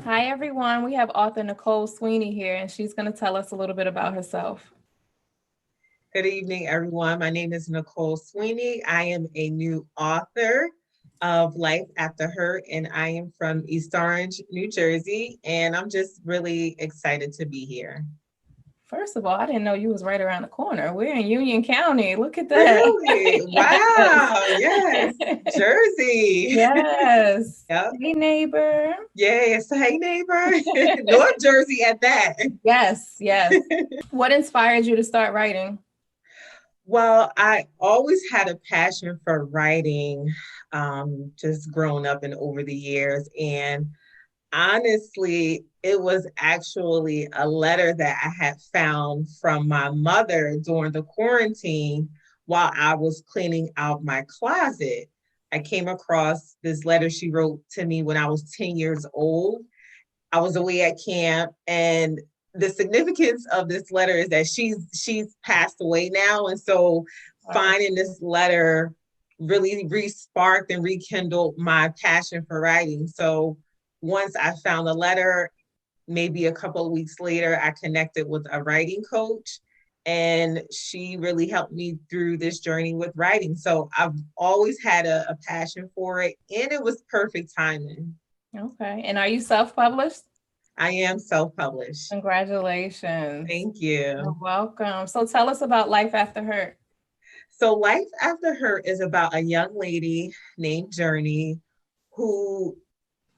Hi, everyone. We have author Nicole Sweeney here, and she's going to tell us a little bit about herself. Good evening, everyone. My name is Nicole Sweeney. I am a new author of Life After Hurt, and I am from East Orange, New Jersey, and I'm just really excited to be here. First of all, I didn't know you was right around the corner. We're in Union County. Look at that. Really? Yes. Wow. Yes. Jersey. Yes. Yep. Hey, neighbor. Yes. Hey, neighbor. North Jersey at that. Yes, yes. What inspired you to start writing? Well, I always had a passion for writing, just growing up and over the years. And honestly, it was actually a letter that I had found from my mother during the quarantine while I was cleaning out my closet. I came across this letter she wrote to me when I was 10 years old. I was away at camp, and the significance of this letter is that she's passed away now, and so Wow. finding this letter really re-sparked and rekindled my passion for writing. So once I found the letter, maybe a couple of weeks later, I connected with a writing coach, and she really helped me through this journey with writing. So I've always had a passion for it, and it was perfect timing. Okay. And are you self-published? I am self-published. Congratulations. Thank You're you. welcome. So tell us about Life After Hurt. So Life After Her is about a young lady named Journey who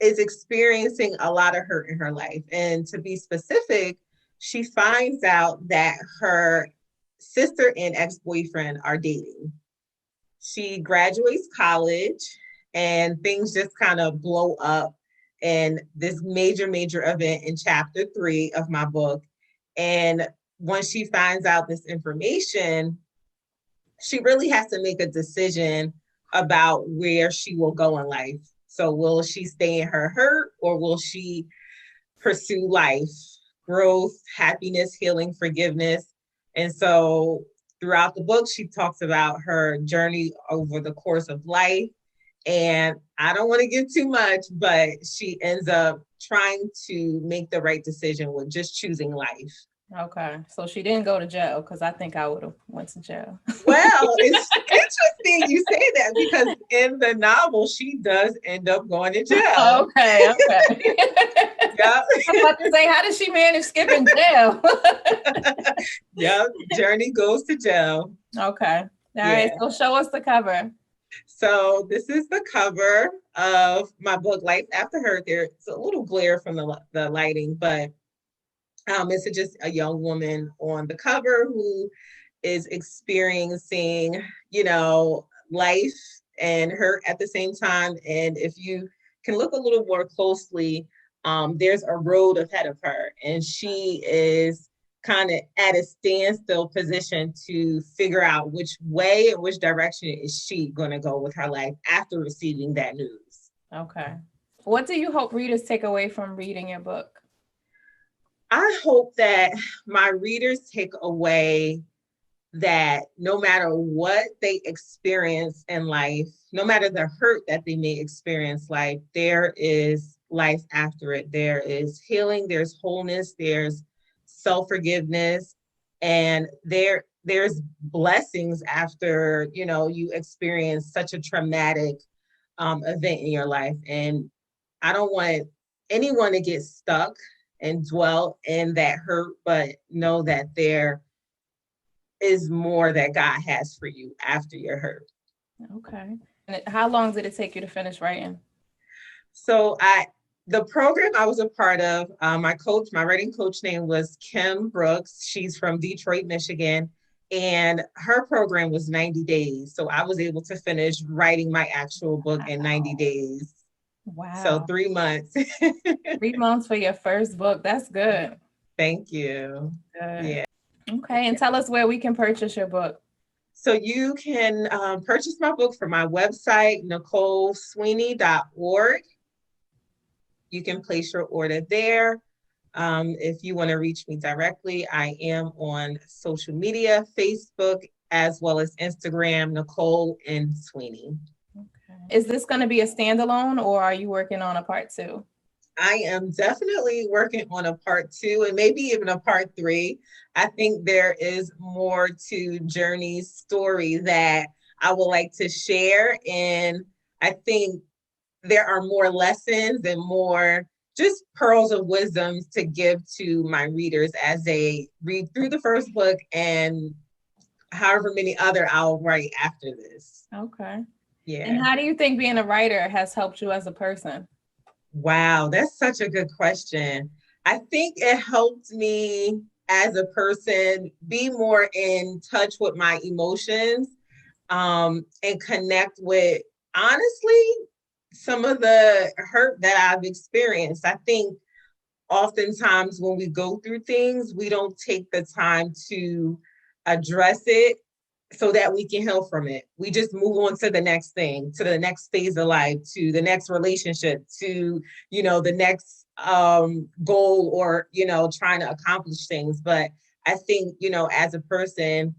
is experiencing a lot of hurt in her life. And to be specific, she finds out that her sister and ex-boyfriend are dating. She graduates college and things just kind of blow up in this major event in chapter 3 of my book. And once she finds out this information, she really has to make a decision about where she will go in life. So, will she stay in her hurt, or will she pursue life, growth, happiness, healing, forgiveness? And so, throughout the book, she talks about her journey over the course of life. And I don't want to give too much, but she ends up trying to make the right decision with just choosing life. Okay. So she didn't go to jail because I think I would have went to jail. Well, it's interesting you say that because in the novel, she does end up going to jail. Okay, okay. Yep. I'm about to say, how did she manage skipping jail? Yep. Journey goes to jail. Okay. All right. Yeah. So show us the cover. So this is the cover of my book, Life After Her. There's a little glare from the lighting, but it's just a young woman on the cover who is experiencing, life and hurt at the same time. And if you can look a little more closely, there's a road ahead of her, and she is kind of at a standstill position to figure out which way and which direction is she going to go with her life after receiving that news. Okay. What do you hope readers take away from reading your book? I hope that my readers take away that no matter what they experience in life, no matter the hurt that they may experience, life, there is life after it. There is healing, there's wholeness, there's self-forgiveness, and there's blessings after, you experience such a traumatic event in your life. And I don't want anyone to get stuck and dwell in that hurt, but know that there is more that God has for you after your hurt. Okay. And how long did it take you to finish writing? So the program I was a part of, my writing coach name was Kim Brooks. She's from Detroit, Michigan. And her program was 90 days. So I was able to finish writing my actual book in 90 days. So Wow. 3 months. 3 months for your first book. That's good. Thank you. Good. Yeah. Okay. And tell us where we can purchase your book. So you can purchase my book from my website, NicoleSweeney.org. You can place your order there. If you want to reach me directly, I am on social media, Facebook, as well as Instagram, Nicole and Sweeney. Okay. Is this going to be a standalone or are you working on a part two? I am definitely working on a part two and maybe even a part three. I think there is more to Journey's story that I would like to share. And I think there are more lessons and more just pearls of wisdom to give to my readers as they read through the first book and however many other I'll write after this. Okay. And Yeah. how do you think being a writer has helped you as a person? Wow, that's such a good question. I think it helped me as a person be more in touch with my emotions, and connect with, honestly, some of the hurt that I've experienced. I think oftentimes when we go through things, we don't take the time to address it so that we can heal from it. We just move on to the next thing, to the next phase of life, to the next relationship, to, the next goal, or, trying to accomplish things. But I think, as a person,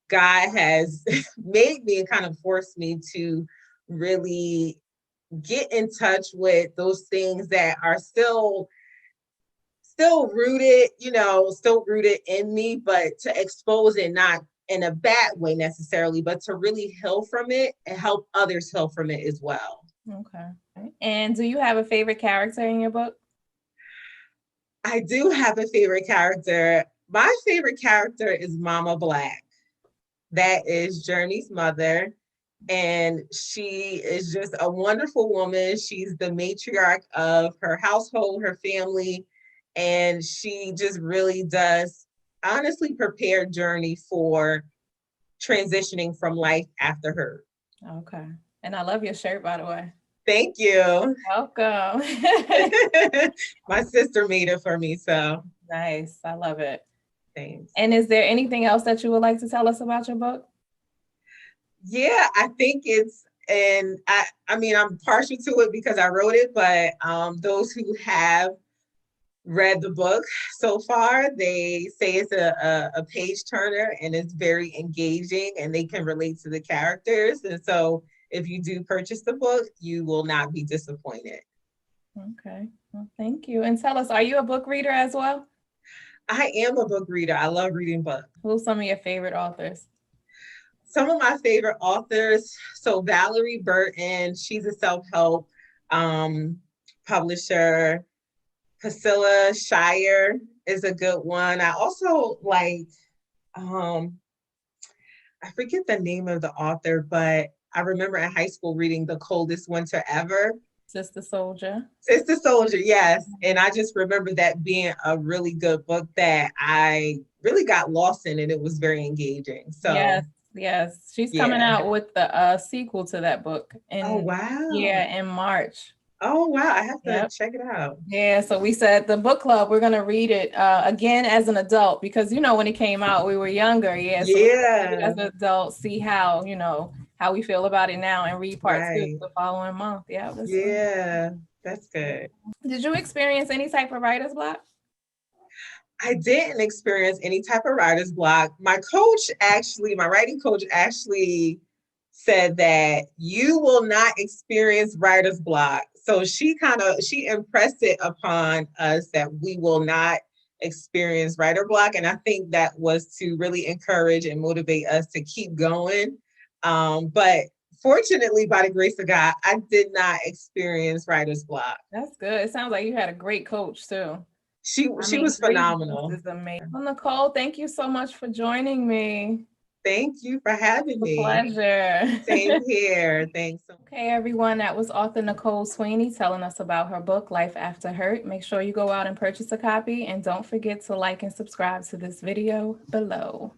God has made me and kind of forced me to really get in touch with those things that are still rooted, still rooted in me, but to expose it, not in a bad way necessarily, but to really heal from it and help others heal from it as well. Okay. And do you have a favorite character in your book? I do have a favorite character. My favorite character is Mama Black. That is Journey's mother. And she is just a wonderful woman. She's the matriarch of her household, her family, and she just really does honestly prepare Journey for transitioning from life after her. Okay. And I love your shirt, by the way. Thank you. Welcome. My sister made it for me, so Nice. I love it. thanks. And is there anything else that you would like to tell us about your book? Yeah, I think and I mean, I'm partial to it because I wrote it, but those who have read the book so far, they say it's a page turner and it's very engaging and they can relate to the characters. And so if you do purchase the book, you will not be disappointed. Okay. Well, thank you. And tell us, are you a book reader as well? I am a book reader. I love reading books. Who's some of your favorite authors? Some of my favorite authors. So Valerie Burton, she's a self-help publisher. Priscilla Shire is a good one. I also like, I forget the name of the author, but I remember in high school reading The Coldest Winter Ever. Sister Soldier. Sister Soldier, yes. And I just remember that being a really good book that I really got lost in, and it was very engaging. So yes. She's coming out with the sequel to that book. Oh, wow. Yeah, in March. Oh, wow. I have to check it out. Yeah, so we said the book club, we're going to read it again as an adult because, when it came out, we were younger. Yeah. So as an adult, see how, how we feel about it now and read part two the following month. Yeah. Yeah, that's good. Did you experience any type of writer's block? I didn't experience any type of writer's block. My writing coach actually said that you will not experience writer's block. So she impressed it upon us that we will not experience writer block. And I think that was to really encourage and motivate us to keep going. But fortunately, by the grace of God, I did not experience writer's block. That's good. It sounds like you had a great coach too. She was phenomenal. This is amazing. Well, Nicole, thank you so much for joining me. Thank you for having me. Pleasure. Same here. Thanks. Okay, everyone, that was author Nicole Sweeney telling us about her book, Life After Hurt. Make sure you go out and purchase a copy, and don't forget to like and subscribe to this video below.